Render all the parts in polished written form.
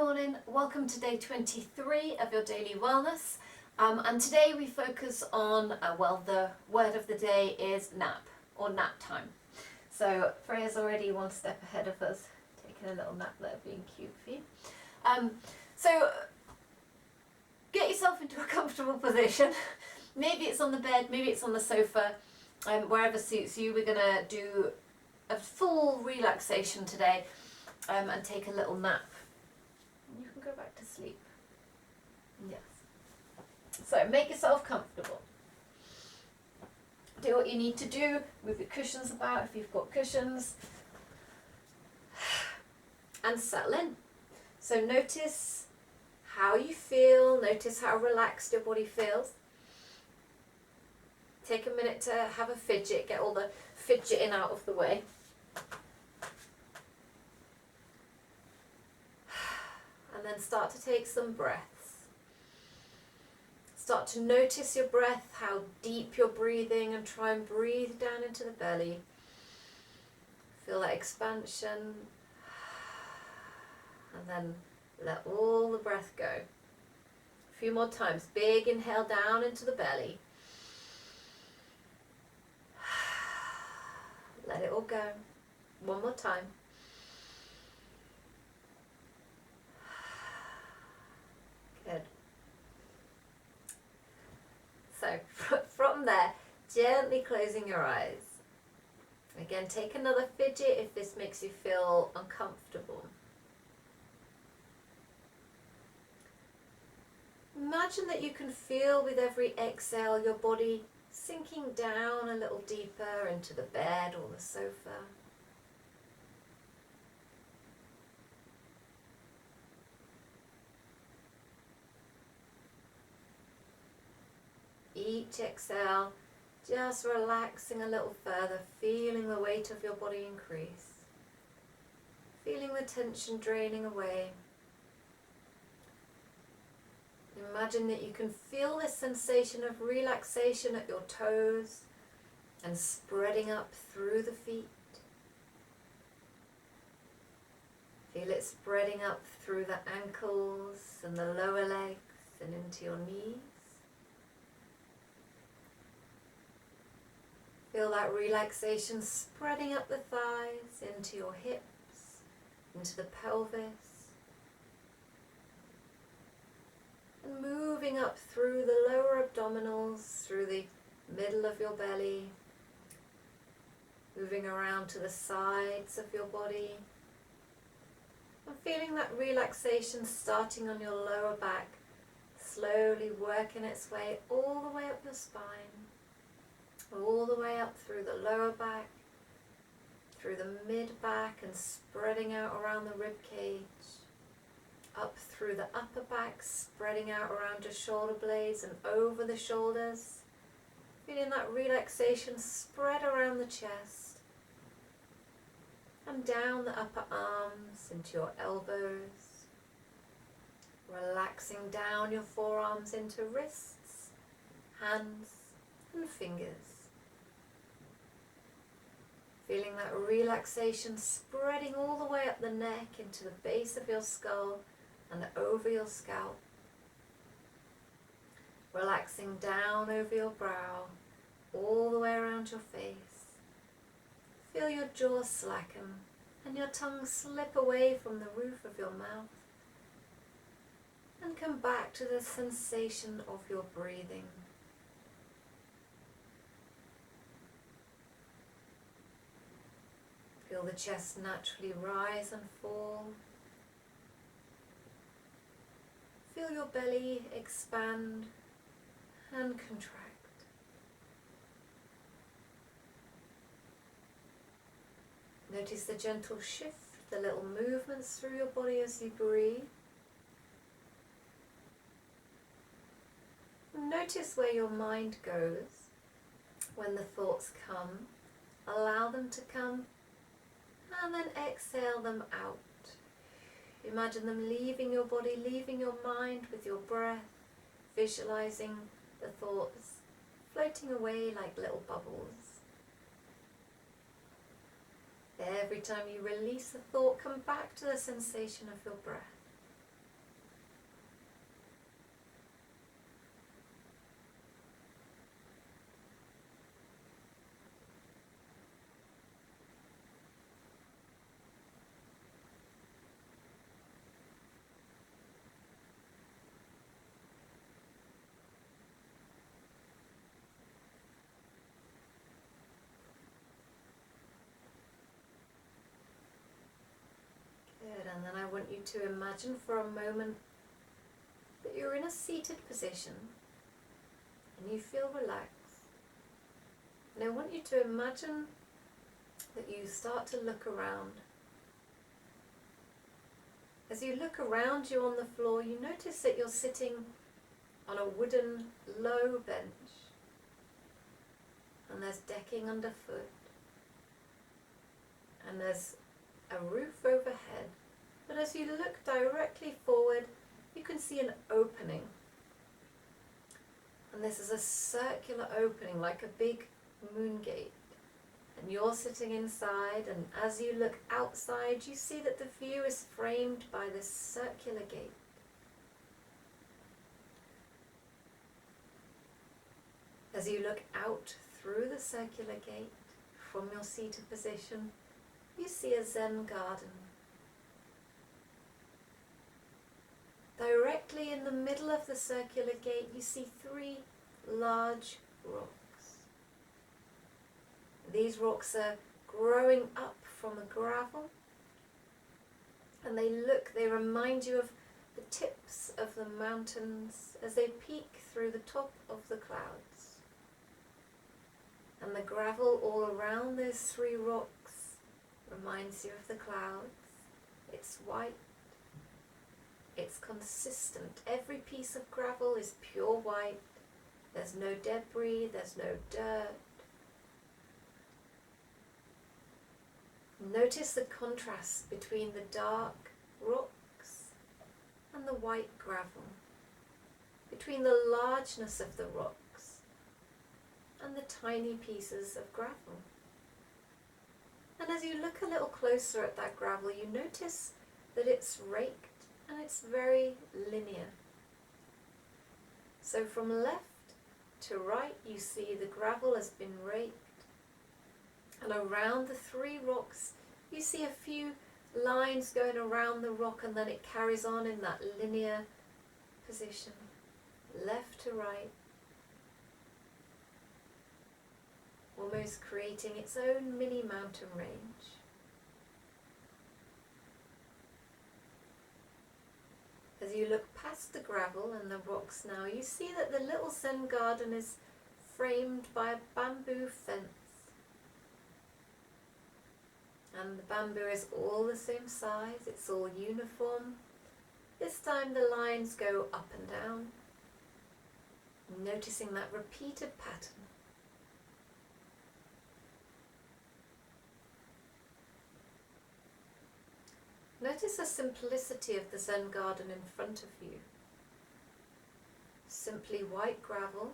morning, welcome to day 23 of your daily wellness, and today we focus on, the word of the day is nap or nap time. So Freya's already one step ahead of us, taking a little nap there, being cute for you. So get yourself into a comfortable position. Maybe it's on the bed, maybe it's on the sofa, wherever suits you. We're going to do a full relaxation today and take a little nap. You can go back to sleep. Yes. So make yourself comfortable. Do what you need to do. Move your cushions about if you've got cushions. And settle in. So notice how you feel. Notice how relaxed your body feels. Take a minute to have a fidget. Get all the fidgeting out of the way. And then start to take some breaths. Start to notice your breath, how deep you're breathing, and try and breathe down into the belly. Feel that expansion. And then let all the breath go. A few more times. Big inhale down into the belly. Let it all go. One more time. Good. So from there, gently closing your eyes. Again, take another fidget if this makes you feel uncomfortable. Imagine that you can feel with every exhale your body sinking down a little deeper into the bed or the sofa. Each exhale, just relaxing a little further, feeling the weight of your body increase, feeling the tension draining away. Imagine that you can feel this sensation of relaxation at your toes and spreading up through the feet. Feel it spreading up through the ankles and the lower legs and into your knees. Feel that relaxation spreading up the thighs, into your hips, into the pelvis, and moving up through the lower abdominals, through the middle of your belly, moving around to the sides of your body, and feeling that relaxation starting on your lower back, slowly working its way all the way up your spine. All the way up through the lower back, through the mid-back and spreading out around the rib cage, up through the upper back, spreading out around your shoulder blades and over the shoulders, feeling that relaxation spread around the chest and down the upper arms into your elbows, relaxing down your forearms into wrists, hands and fingers. Feeling that relaxation spreading all the way up the neck into the base of your skull and over your scalp. Relaxing down over your brow, all the way around your face. Feel your jaw slacken and your tongue slip away from the roof of your mouth. And come back to the sensation of your breathing. Feel the chest naturally rise and fall. Feel your belly expand and contract. Notice the gentle shift, the little movements through your body as you breathe. Notice where your mind goes when the thoughts come. Allow them to come. And then exhale them out. Imagine them leaving your body, leaving your mind with your breath, visualizing the thoughts floating away like little bubbles. Every time you release a thought, come back to the sensation of your breath. And then I want you to imagine for a moment that you're in a seated position and you feel relaxed. And I want you to imagine that you start to look around. As you look around you on the floor, you notice that you're sitting on a wooden low bench, and there's decking underfoot, and there's a roof overhead. But as you look directly forward, you can see an opening. And this is a circular opening, like a big moon gate. And you're sitting inside, and as you look outside, you see that the view is framed by this circular gate. As you look out through the circular gate from your seated position, you see a Zen garden. Directly in the middle of the circular gate, you see 3 large rocks. These rocks are growing up from the gravel, and they remind you of the tips of the mountains as they peek through the top of the clouds. And the gravel all around those 3 rocks reminds you of the clouds. It's white. It's consistent. Every piece of gravel is pure white. There's no debris, there's no dirt. Notice the contrast between the dark rocks and the white gravel, between the largeness of the rocks and the tiny pieces of gravel. And as you look a little closer at that gravel, you notice that it's raked and it's very linear. So from left to right, you see the gravel has been raked, and around the 3 rocks you see a few lines going around the rock, and then it carries on in that linear position, left to right, almost creating its own mini mountain range. As you look past the gravel and the rocks now, you see that the little Zen garden is framed by a bamboo fence. And the bamboo is all the same size, it's all uniform. This time the lines go up and down, noticing that repeated pattern. Notice the simplicity of the Zen garden in front of you. Simply white gravel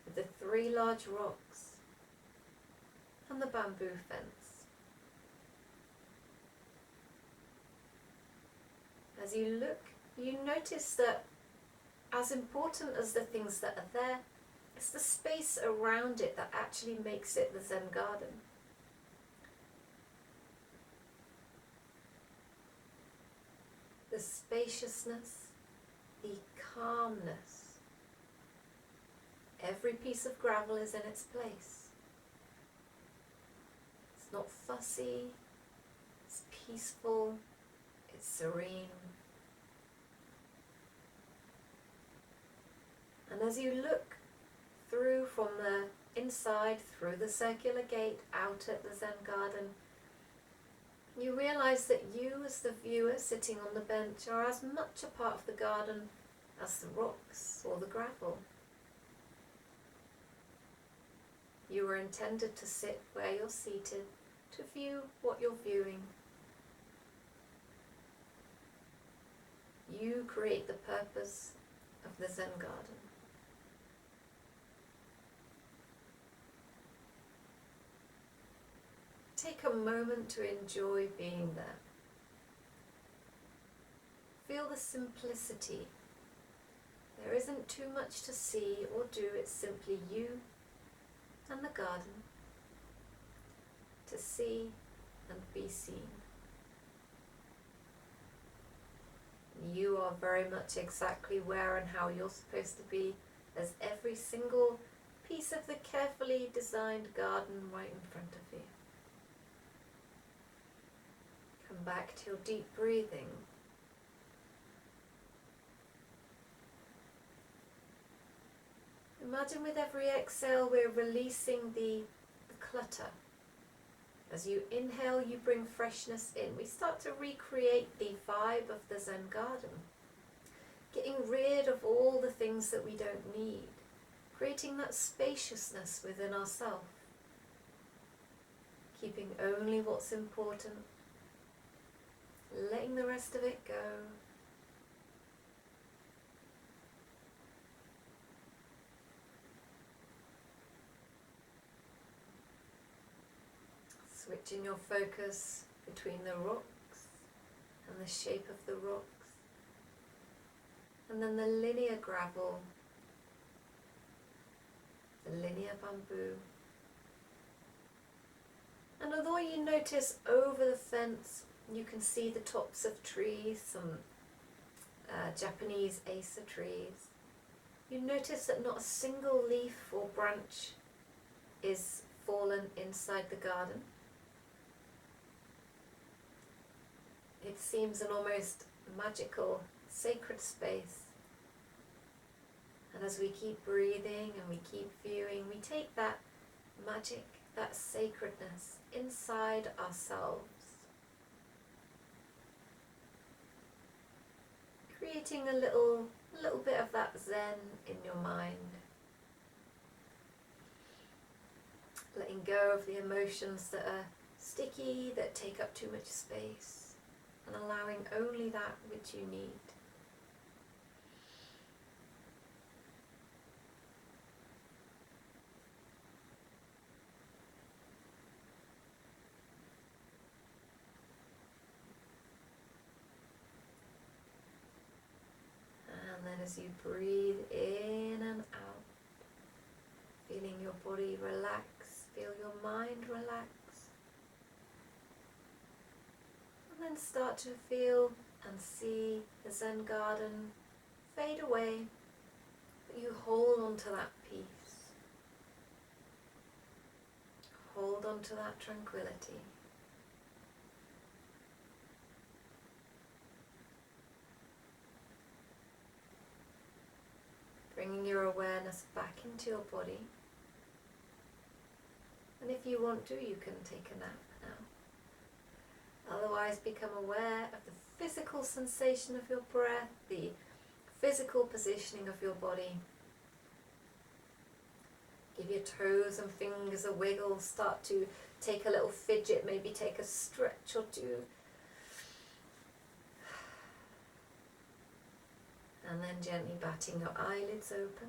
with the 3 large rocks and the bamboo fence. As you look, you notice that as important as the things that are there, it's the space around it that actually makes it the Zen garden. The spaciousness, the calmness. Every piece of gravel is in its place. It's not fussy, it's peaceful, it's serene. And as you look through from the inside, through the circular gate, out at the Zen garden, you realize that you, as the viewer sitting on the bench, are as much a part of the garden as the rocks or the gravel. You were intended to sit where you're seated, to view what you're viewing. You create the purpose of the Zen garden. Take a moment to enjoy being there. Feel the simplicity. There isn't too much to see or do, it's simply you and the garden, to see and be seen. You are very much exactly where and how you're supposed to be, as every single piece of the carefully designed garden right in front of you. back to your deep breathing. Imagine with every exhale we're releasing the clutter. As you inhale, you bring freshness in. We start to recreate the vibe of the Zen garden, getting rid of all the things that we don't need, creating that spaciousness within ourselves, keeping only what's important, letting the rest of it go. Switching your focus between the rocks and the shape of the rocks, and then the linear gravel, the linear bamboo. And although you notice over the fence you can see the tops of trees, some Japanese Acer trees, you notice that not a single leaf or branch is fallen inside the garden. It seems an almost magical, sacred space. And as we keep breathing and we keep viewing, we take that magic, that sacredness inside ourselves, creating a little bit of that Zen in your mind. Letting go of the emotions that are sticky, that take up too much space, and allowing only that which you need. And then as you breathe in and out, feeling your body relax, feel your mind relax. And then start to feel and see the Zen garden fade away, but you hold on to that peace. Hold on to that tranquility. Bringing your awareness back into your body. And if you want to, you can take a nap now. Otherwise, become aware of the physical sensation of your breath, the physical positioning of your body. Give your toes and fingers a wiggle, start to take a little fidget, maybe take a stretch or two. And then gently batting your eyelids open.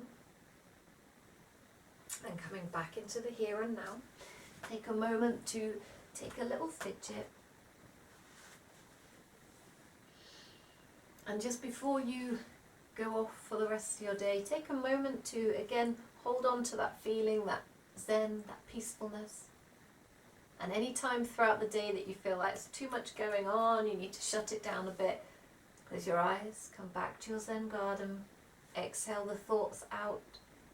And coming back into the here and now. Take a moment to take a little fidget. And just before you go off for the rest of your day, take a moment to again hold on to that feeling, that Zen, that peacefulness. And any time throughout the day that you feel like there's too much going on, you need to shut it down a bit, close your eyes, come back to your Zen garden, exhale the thoughts out,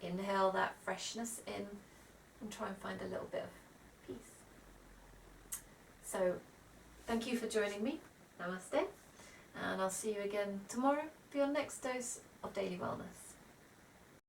inhale that freshness in, and try and find a little bit of peace. So, thank you for joining me. Namaste. And I'll see you again tomorrow for your next dose of Daily Wellness.